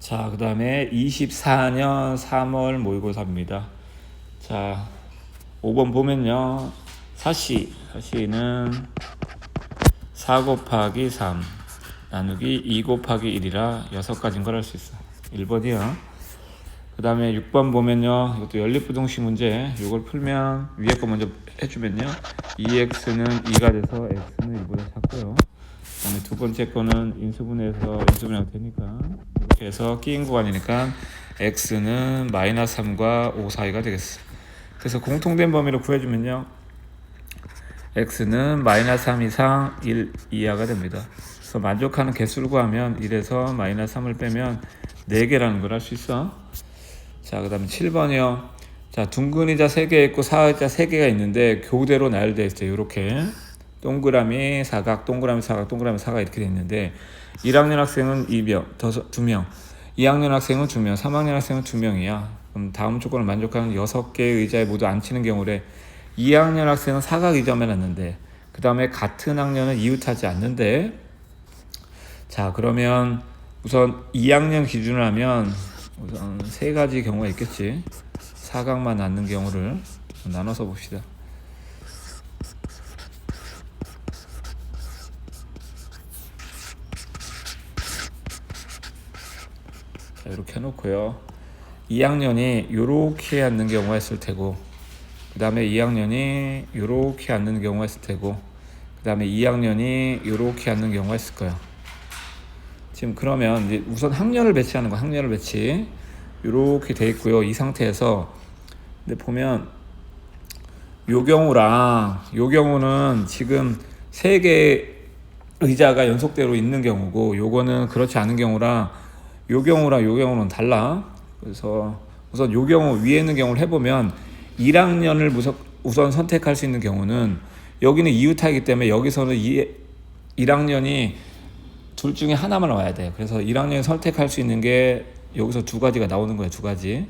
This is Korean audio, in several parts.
자, 그 다음에 24년 3월 모의고사입니다. 자, 5번 보면요. 사시는 4 곱하기 3 나누기 2 곱하기 1이라 6가지인 걸 알 수 있어. 1번이요. 그 다음에 6번 보면요. 이것도 연립부등식 문제. 이걸 풀면 위에 거 먼저 해주면요. 2x는 2가 돼서 x는 1보다 작고요. 그 다음에 두 번째 거는 인수분해해서 인수분해가 되니까 이렇게 해서 끼인 구간이니까 x는 마이너스 3과 5 사이가 되겠어. 그래서 공통된 범위로 구해주면요. x는 마이너스 3 이상 1 이하가 됩니다. 그래서 만족하는 개수를 구하면 1에서 마이너스 3을 빼면 4개라는 걸 알 수 있어. 자, 그 다음에 7번이요. 자, 둥근이자 3개 있고 사의자 3개가 있는데 교대로 나열되어 있어요. 이렇게 동그라미, 사각, 동그라미, 사각, 동그라미, 사각 이렇게 되어 있는데 1학년 학생은 2명, 2학년 학생은 2명, 3학년 학생은 2명이야. 그럼 다음 조건을 만족하는 6개의 의자에 모두 앉히는 경우에 2학년 학생은 사각 의자만 앉는데 그 다음에 같은 학년은 이웃하지 않는데. 자, 그러면 우선 2학년 기준으로 하면 우선 3가지 경우가 있겠지. 사각만 앉는 경우를 나눠서 봅시다. 자, 이렇게 해놓고요. 2학년이 이렇게 앉는 경우가 있을 테고, 그 다음에 2학년이 이렇게 앉는 경우가 있을 테고, 그 다음에 2학년이 이렇게 앉는 경우가 있을 거예요. 지금 그러면 이제 우선 학년을 배치하는 거, 학년을 배치 이렇게 돼 있고요. 이 상태에서 근데 보면 요 경우는 지금 3개 의자가 연속대로 있는 경우고, 요거는 그렇지 않은 경우랑 요 경우는 달라. 그래서 우선 요 경우 위에 있는 경우를 해보면 1학년을 우선 선택할 수 있는 경우는 여기는 이웃하기 때문에 여기서는 1학년이 둘 중에 하나만 와야 돼. 그래서 1학년이 선택할 수 있는 게 여기서 2가지가 나오는 거예요. 2가지.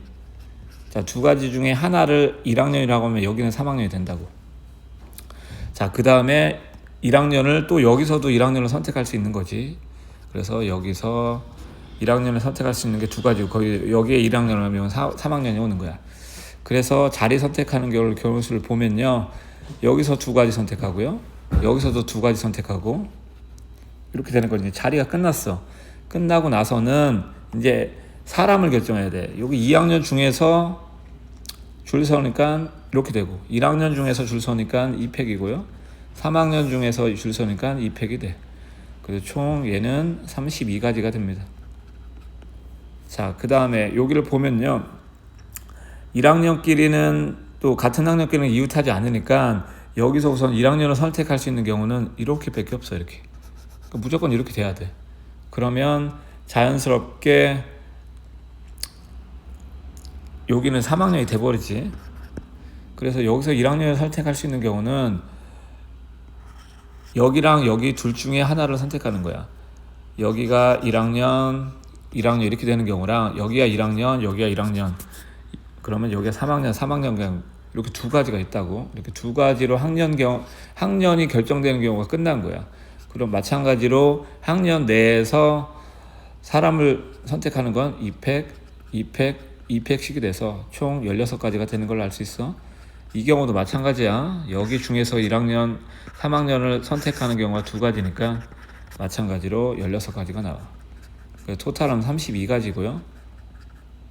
자, 2가지 중에 하나를 1학년이라고 하면 여기는 3학년이 된다고. 자, 그 다음에 1학년을 또 여기서도 1학년을 선택할 수 있는 거지. 그래서 여기서 1학년을 선택할 수 있는 게 2가지고 거기 여기에 1학년을 하면 3학년이 오는 거야. 그래서 자리 선택하는 경우수를 보면요. 여기서 2가지 선택하고요. 여기서도 2가지 선택하고 이렇게 되는 거지. 자리가 끝났어. 끝나고 나서는 이제 사람을 결정해야 돼. 여기 2학년 중에서 줄 서니까 이렇게 되고 1학년 중에서 줄 서니까 2팩이고요. 3학년 중에서 줄 서니까 2팩이 돼. 그래서 총 얘는 32가지가 됩니다. 자, 그 다음에 여기를 보면요. 1학년끼리는 또 같은 학년끼리는 이웃하지 않으니까 여기서 우선 1학년을 선택할 수 있는 경우는 이렇게밖에 없어. 이렇게. 그러니까 무조건 이렇게 돼야 돼. 그러면 자연스럽게 여기는 3학년이 돼버리지. 그래서 여기서 1학년을 선택할 수 있는 경우는 여기랑 여기 둘 중에 하나를 선택하는 거야. 여기가 1학년 이렇게 되는 경우랑 여기가 1학년, 여기가 1학년. 그러면 여기가 3학년 그냥 이렇게 2가지가 있다고. 이렇게 2가지로 학년이 결정되는 경우가 끝난 거야. 그럼 마찬가지로 학년 내에서 사람을 선택하는 건 2팩씩이 돼서 총 16가지가 되는 걸 알 수 있어. 이 경우도 마찬가지야. 여기 중에서 1학년, 3학년을 선택하는 경우가 2가지니까 마찬가지로 16가지가 나와. 그래서 토탈은 32가지고요.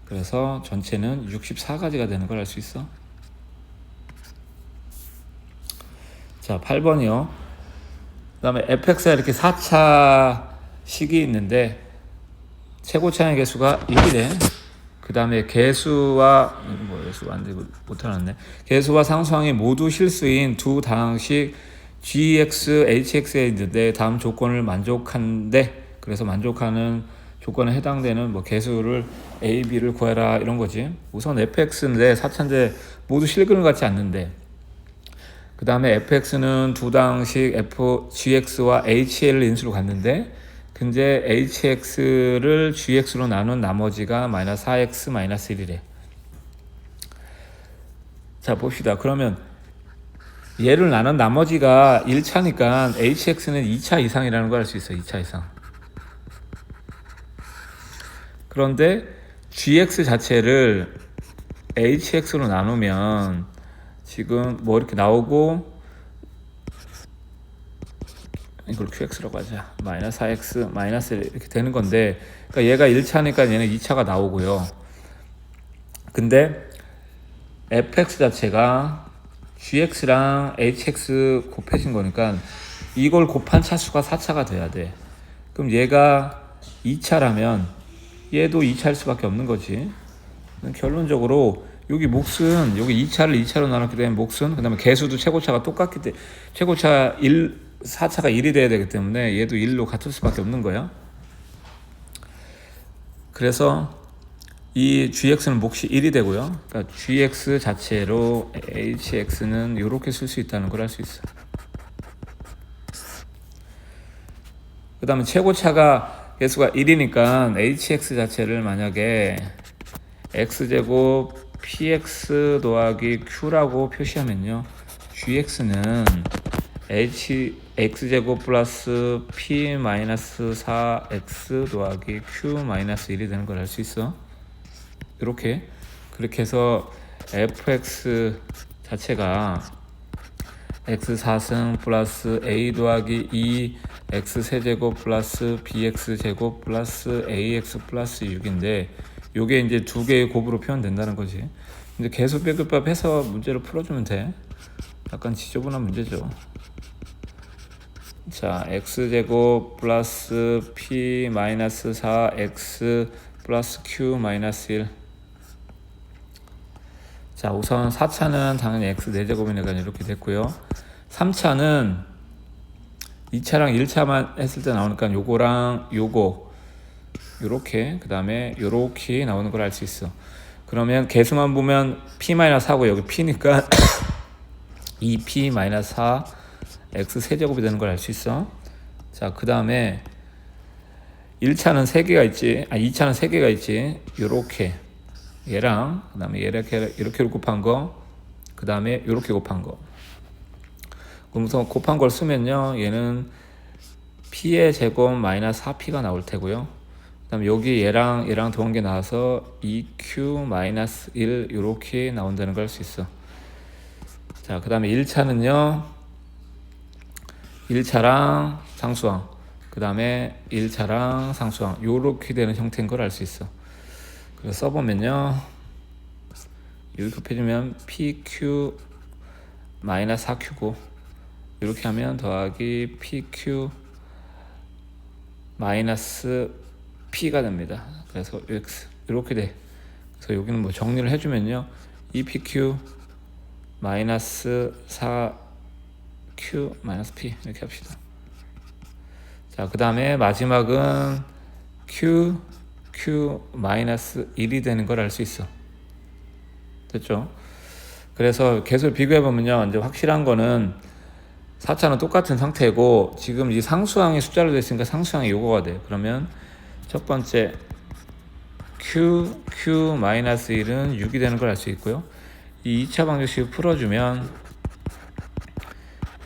그래서 전체는 64가지가 되는 걸 알 수 있어. 자, 8번이요. 그 다음에 fx가 이렇게 4차식이 있는데 최고차의 개수가 1이래. 그 다음에 개수와 상수항이 모두 실수인 두 다항식 gx, hx에 있는데 다음 조건을 만족한데, 그래서 만족하는 조건에 해당되는 개수를 a, b를 구해라 이런 거지. 우선 fx인데 4차인데 모두 실근을 갖지 않는데, 그 다음에 fx는 두 다항식 gx와 hl을 인수로 갖는데, 근데 hx를 gx로 나눈 나머지가 마이너스 4x 마이너스 1이래. 자, 봅시다. 그러면 얘를 나눈 나머지가 1차니까 hx는 2차 이상이라는 걸 알 수 있어. 2차 이상. 그런데 gx 자체를 hx로 나누면 지금 뭐 이렇게 나오고, 이걸 qx라고 하자. 마이너스 4x 마이너스 1 이렇게 되는 건데, 그러니까 얘가 1차니까 얘는 2차가 나오고요. 근데 fx 자체가 gx랑 hx 곱해진 거니까 이걸 곱한 차수가 4차가 돼야 돼. 그럼 얘가 2차라면 얘도 2차일 수밖에 없는 거지. 결론적으로 여기 몫은, 여기 2차를 2차로 나눴기 때문에 몫은, 그 다음에 개수도 최고차가 똑같기 때문에 최고차 4차가 1이 돼야 되기 때문에 얘도 1로 같을 수밖에 없는 거야. 그래서 이 gx는 몫이 1이 되고요. 그러니까 gx 자체로 hx는 이렇게 쓸 수 있다는 걸 알 수 있어. 그 다음에 최고차가 개수가 1이니까 hx 자체를 만약에 x제곱 px 더하기 q라고 표시하면요, gx는 x제곱 플러스 p 마이너스 4x 더하기 q 마이너스 1이 되는 걸 알 수 있어. 이렇게, 그렇게 해서 fx 자체가 x4승 플러스 a 더하기 2 x 세제곱 플러스 bx 제곱 플러스 ax 플러스 6인데, 요게 이제 두 개의 곱으로 표현된다는 거지. 이제 계수 비교법 해서 문제를 풀어주면 돼. 약간 지저분한 문제죠. 자, x제곱 플러스 p 마이너스 4x 플러스 q 마이너스 1. 자, 우선 4차는 당연히 x 4제곱이니까 이렇게 됐고요. 3차는 2차랑 1차만 했을 때 나오니까 요거랑 요거 요렇게, 그 다음에 요렇게 나오는 걸 알 수 있어. 그러면 개수만 보면 p-4고 여기 p니까 2p-4 x 세제곱이 되는 걸 알 수 있어. 자, 그 다음에 1차는 3개가 있지, 2차는 3개가 있지. 요렇게 얘랑, 그 다음에 이렇게 곱한 거, 그 다음에 요렇게 곱한 거. 그러면서 곱한 걸 쓰면요, 얘는 p의 제곱 마이너스 4p가 나올 테고요. 그 다음에 여기 얘랑 더한 게 나와서 2q 마이너스 1 요렇게 나온다는 걸 알 수 있어. 자, 그 다음에 1차는요, 1차랑 상수항, 그 다음에 1차랑 상수항 요렇게 되는 형태인 걸 알 수 있어. 그래서 써보면요, 이렇게 곱해주면 pq 마이너스 4q고, 이렇게 하면 더하기 pq 마이너스 p가 됩니다. 그래서 x 이렇게 돼. 그래서 여기는 뭐 정리를 해주면요, 2pq 마이너스 4q 마이너스 p 이렇게 합시다. 자, 그 다음에 마지막은 q 마이너스 1이 되는 걸 알 수 있어. 됐죠? 그래서 계속 비교해보면요, 이제 확실한 거는 4차는 똑같은 상태고, 지금 이 상수항이 숫자로 되어 있으니까 상수항이 요거가 돼. 그러면 첫 번째 q 마이너스 1은 6이 되는 걸 알 수 있고요. 이 2차 방정식 풀어주면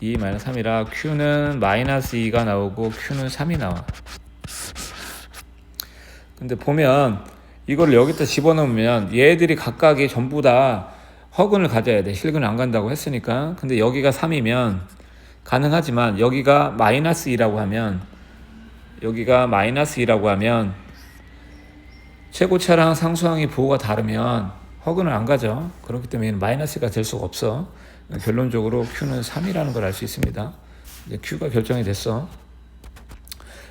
2 마이너스 3이라 q는 마이너스 2가 나오고 q는 3이 나와. 근데 보면 이걸 여기다 집어넣으면 얘들이 각각이 전부 다 허근을 가져야 돼. 실근을 안 간다고 했으니까. 근데 여기가 3이면 가능하지만 여기가 마이너스 2라고 하면, 여기가 마이너스 2라고 하면 최고차랑 상수항이 부호가 다르면 허근을 안 가죠. 그렇기 때문에 마이너스가 될 수가 없어. 결론적으로 q는 3이라는 걸 알 수 있습니다. 이제 q가 결정이 됐어.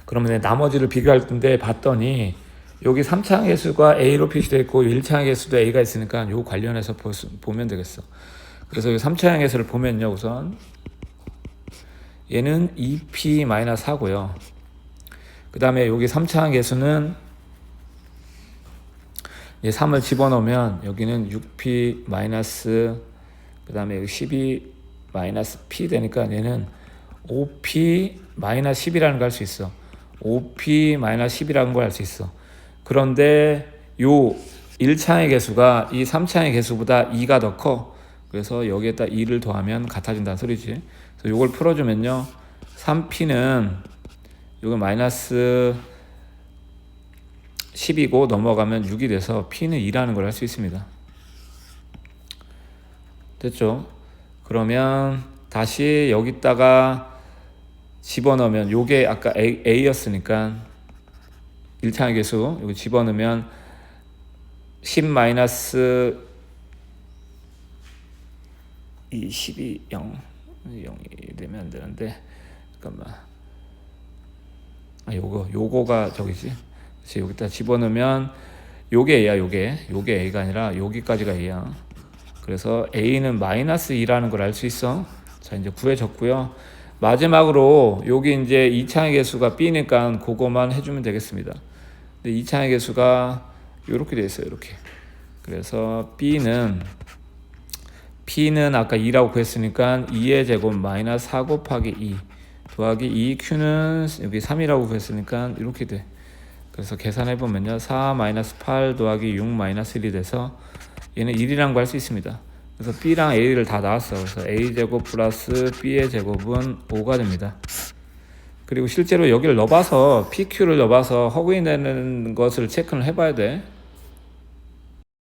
그러면 나머지를 비교할 텐데 봤더니 여기 3차항 개수가 a로 표시되어 있고 1차항 개수도 a가 있으니까 요 관련해서 보면 되겠어. 그래서 이 3차항 개수를 보면요, 우선 얘는 2p-4고요. 그 다음에 여기 3차항 개수는 3을 집어넣으면 여기는 6p 마이너스, 그 다음에 여기 12-p 되니까 얘는 5p 마이너스 10이라는 걸 알 수 있어. 5p 마이너스 10이라는 걸 알 수 있어. 그런데 요 1차항의 개수가 이 3차항의 개수보다 2가 더 커. 그래서 여기에다 2를 더하면 같아진다는 소리지. 그래서 이걸 풀어주면요, 3p는 요거 마이너스 10이고 넘어가면 6이 돼서 P는 2라는 걸 할 수 있습니다. 됐죠? 그러면 다시 여기다가 집어넣으면 요게 아까 A였으니까 1차의 계수 여기 집어넣으면 10 마이너스 10이 0이 되면 안 되는데 잠깐만 요거가 저기지. 그렇지, 여기다 집어넣으면 요게 A야. 요게 A가 아니라 여기까지가 A야. 그래서 A는 마이너스 2라는 걸 알 수 있어. 자, 이제 구해졌고요. 마지막으로 여기 이제 2차의 개수가 B니까 그거만 해주면 되겠습니다. 근데 2차의 개수가 이렇게 돼 있어요. 이렇게. 그래서 P는 아까 2라고 구했으니까 2의 제곱 마이너스 4 곱하기 2 더하기 2Q는 여기 3이라고 구했으니까 이렇게 돼. 그래서 계산해보면요 4 마이너스 8 더하기 6 마이너스 1이 돼서 얘는 1이라는 거 할 수 있습니다. 그래서 B랑 A를 다 나왔어. 그래서 A제곱 플러스 B의 제곱은 5가 됩니다. 그리고 실제로 여기를 넣어봐서 PQ를 넣어봐서 허구인 되는 것을 체크를 해봐야 돼.